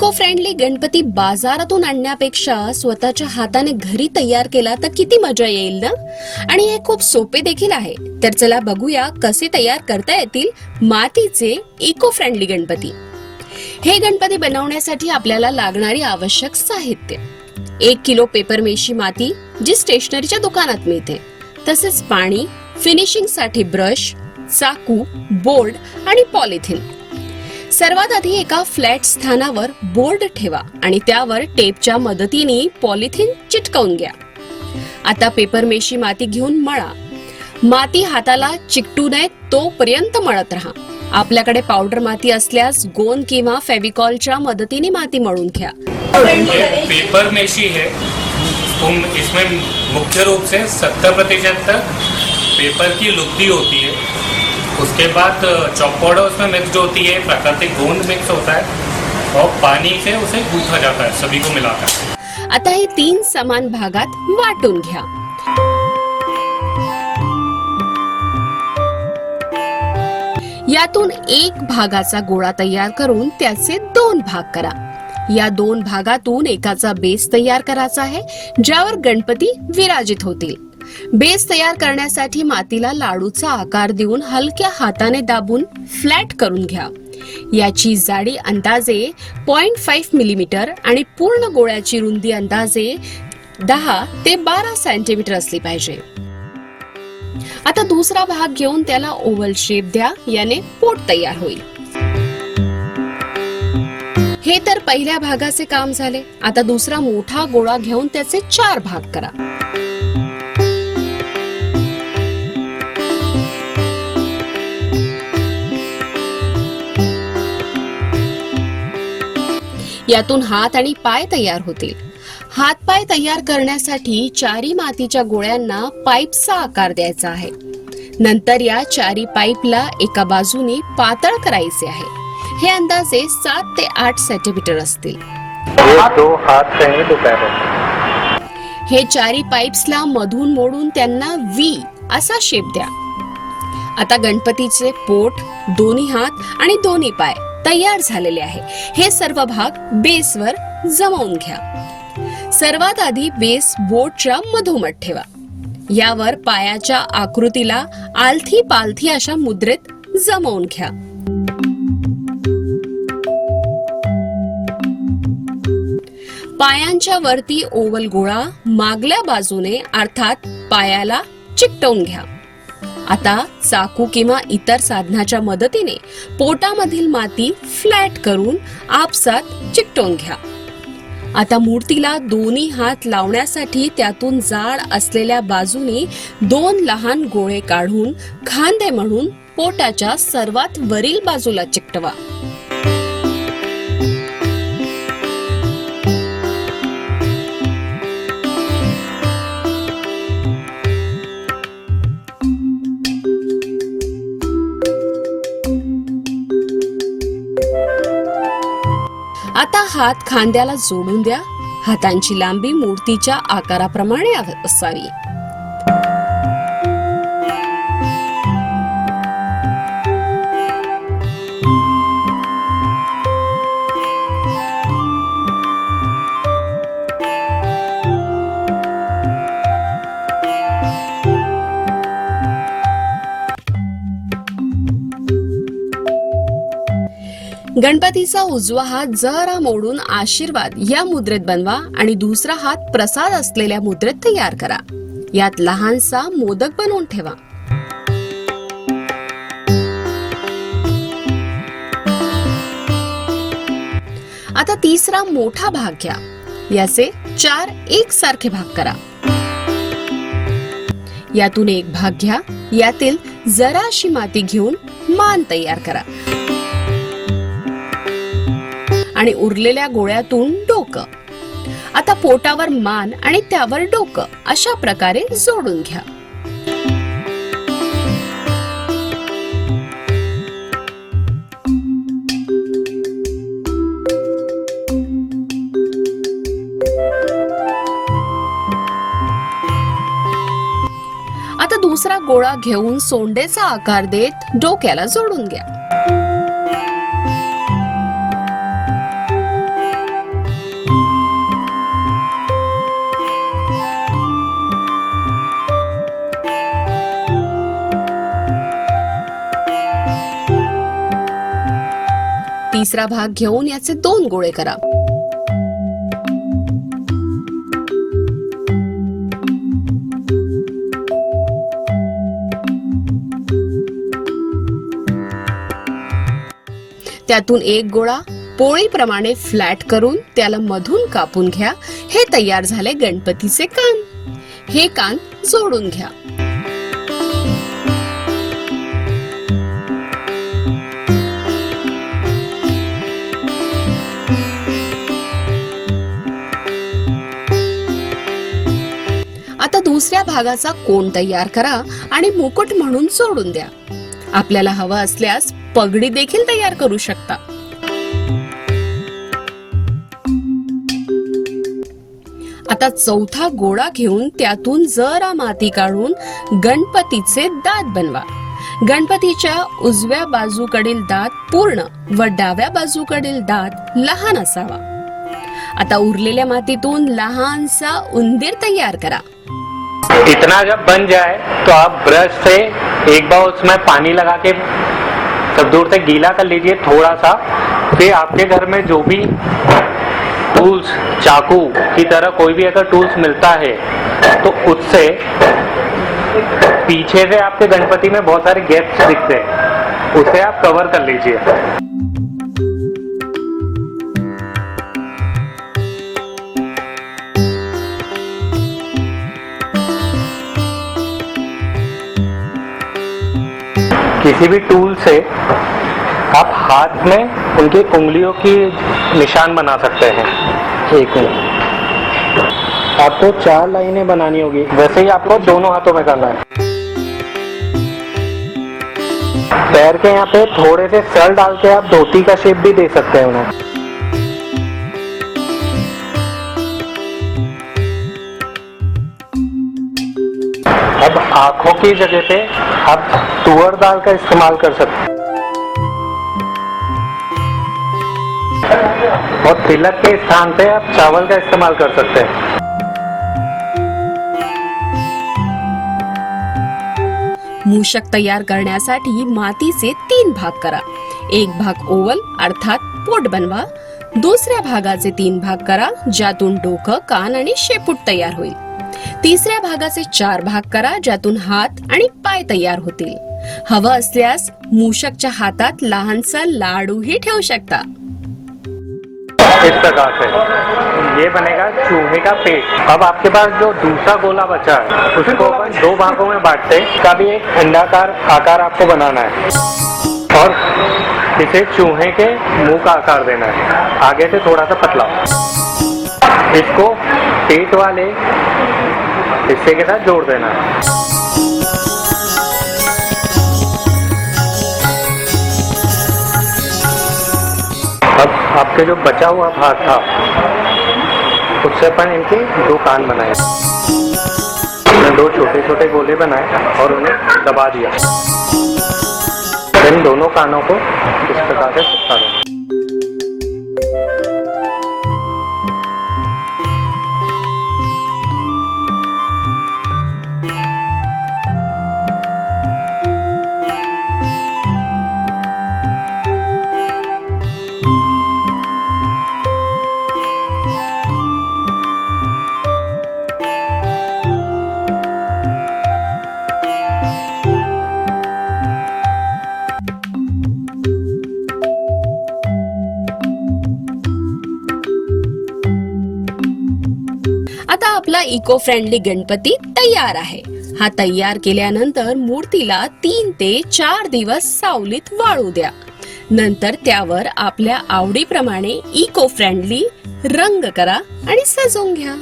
Eco friendly Ganpati बाजारातून आणण्यापेक्षा स्वतःच्या हाताने घरी तयार केला तर किती मजा येईल ना. आणि हे खूप सोपे देखील आहे. तर चला बघूया कसे तयार करता येतील मातीचे इको फ्रेंडली गणपती. हे गणपती बनवण्यासाठी आपल्याला लागणारी आवश्यक साहित्य: 1 किलो पेपर मेशी माती जी स्टेशनरीच्या दुकानात मिळते, तसेच पाणी, फिनिशिंग साठी ब्रश, चाकू, बोर्ड आणि पॉलिथिन. सर्वात आधी एका फ्लॅट स्थानावर बोर्ड ठेवा आणि त्यावर टेपच्या मदतीने पॉलिथिन चिटकवून घ्या. आता पेपर मेशी माती घेऊन मळा. माती हाताला चिकटू नये तोपर्यंत मळत राहा. आपल्याकडे पावडर माती असल्यास गोंद किंवा फेविकॉलच्या मदतीने माती मळून घ्या. पेपर मेशी है, तुम इसमें मुख्य रूप से 70% तक पेपर की लुगदी होती है. उसके बाद चॉक पाउडर उसमें मिक्स होती है, प्राकृतिक गोंद मिक्स होता है और पानी से उसे गूंथा जाता है सभी को मिलाकर. आता हे 3 समान भागात वाटून घ्या. यातून एक भागाचा गोळा तयार करून त्याचे 2 भाग करा. या 2 भागातून एकाचा बेस तयार करायचा आहे, ज्यावर गणपती विराजित होतील. बेस तयार करण्यासाठी मातीला लाडूचा आकार देऊन हलक्या हाताने दाबून फ्लॅट करून घ्या. याची जाडी अंदाजे 0.5 मिलीमीटर आणि पूर्ण गोळ्याची रुंदी अंदाजे 10 ते 12 सेंटीमीटर असली पाहिजे. आता दुसरा भाग घेऊन त्याला ओव्हल शेप द्या. याने पोट तयार होईल. हे तर पहिल्या भागाचे काम झाले. आता दुसरा मोठा गोळा घेऊन त्याचे 4 भाग करा. यातून हात आणि पाय तयार होतील. हात पाय तयार करण्यासाठी 4 मातीच्या गोळ्यांना पाईपचा आकार द्यायचा आहे. नंतर या 4 पाईपला एका बाजूने पातळ करायचे आहे. हे अंदाजे 7 ते 8 सेंटीमीटर असतील. हे 4 पाईप्सला मधून मोडून त्यांना व्ही असा शेप द्या. आता गणपतीचे पोट, दोन्ही हात आणि दोन्ही पाय तयार झालेले आहे. हे सर्व भाग बेसवर जमवून घ्या. सर्वात आधी बेस बोर्डच्या मधोमध ठेवा. यावर पायाच्या आकृतीला आलथी पालथी अशा मुद्रेत जमवून घ्या. पायांच्या वरती ओव्हल गोळा मागल्या बाजूने अर्थात पायाला चिकटवून घ्या. आता चाकू किंवा इतर साधनाच्या मदतीने पोटामधील माती फ्लॅट करून आपसात चिकटवून घ्या. आता मूर्तीला दोन्ही हात लावण्यासाठी त्यातून जाड असलेल्या बाजूने 2 लहान गोळे काढून खांदे म्हणून पोटाच्या सर्वात वरील बाजूला चिकटवा. आता हात खांद्याला जोडून द्या. हातांची लांबी मूर्तीच्या आकाराप्रमाणे असावी. गणपतीचा उजवा हात जरा मोडून आशीर्वाद या मुद्रेत बनवा आणि दुसरा हात प्रसाद असलेल्या मुद्रेत तयार करा. यात लहानसा मोदक बनवून ठेवा. आता तिसरा मोठा भाग घ्या. याचे 4 एकसारखे भाग करा. यातून एक भाग घ्या. यातील जराशी माती घेऊन मान तयार करा आणि उरलेल्या गोळ्यातून डोकं. आता पोटावर मान आणि त्यावर डोकं अशा प्रकारे जोडून घ्या. आता दुसरा गोळा घेऊन सोंडेचा आकार देत डोक्याला जोडून घ्या. तिसरा भाग घेऊन याचे 2 गोळे करा. त्यातून एक गोळा पोळीप्रमाणे फ्लॅट करून त्याला मधून कापून घ्या. हे तयार झाले गणपतीचे कान. हे कान जोडून घ्या. आता दुसऱ्या भागाचा कोन तयार करा आणि मुकुट म्हणून जोडून द्या. आपल्याला हवं असल्यास पगडी देखील तयार करू शकता. आता चौथा गोळा घेऊन त्यातून जरा माती काढून गणपतीचे दात बनवा. गणपतीच्या उजव्या बाजूकडील दात पूर्ण व डाव्या बाजूकडील दात लहान असावा. आता उरलेल्या मातीतून लहानसा उंदीर तयार करा. इतना जब बन जाए तो आप ब्रश से एक बार उसमें पानी लगा के सब दूर से गीला कर लीजिए थोड़ा सा. फिर आपके घर में जो भी टूल्स, चाकू की तरह कोई भी अगर टूल्स मिलता है तो उससे पीछे से आपके गणपति में बहुत सारे गैप्स दिखते हैं, उसे आप कवर कर लीजिए. किसी भी टूल से आप हाथ में उनकी उंगलियों की निशान बना सकते हैं. एक मिनट, आपको 4 लाइनें बनानी होगी. वैसे ही आपको दोनों हाथों में करना है. पैर के यहाँ पे थोड़े से सर डाल के आप धोती का शेप भी दे सकते हैं उन्हें. अब आंखों की जगह पे आप तुअर दाल का इस्तेमाल कर सकते हैं और तिलक के स्थान पे आप चावल का इस्तेमाल कर सकते हैं. मूषक तयार करण्यासाठी मातीचे 3 भाग करा. एक भाग ओवल अर्थात पोट बनवा. दुसऱ्या भागाचे 3 भाग करा ज्यातून डोकं, कान आणि शेपूट तयार होईल. तिसऱ्या भागाचे 4 भाग करा ज्यातून हात आणि पाय तयार होतील. हवं असल्यास मूषकच्या हातात लहानसा लाडूही ठेवू शकता. इस प्रकार से ये बनेगा चूहे का पेट. अब आपके पास जो दूसरा गोला बचा है उसको अपन 2 भागों में बांटते हैं. इसका भी एक अंडाकार आकार आपको बनाना है और इसे चूहे के मुंह का आकार देना है. आगे से थोड़ा सा पतला. इसको पेट वाले हिस्से के साथ जोड़ देना है. अब आपके जो बचा हुआ भाग था उससे अपन इनके 2 कान बनाए. मैंने 2 छोटे छोटे गोले बनाए और उन्हें दबा दिया. इन दोनों कानों को इस प्रकार से चिपका देना. आता आपला इको फ्रेंडली गणपती तयार आहे. हा तयार केल्यानंतर मूर्तीला 3 ते 4 दिवस सावलीत वाळू द्या. नंतर त्यावर आपल्या आवडीप्रमाणे इको फ्रेंडली रंग करा आणि सजवून घ्या.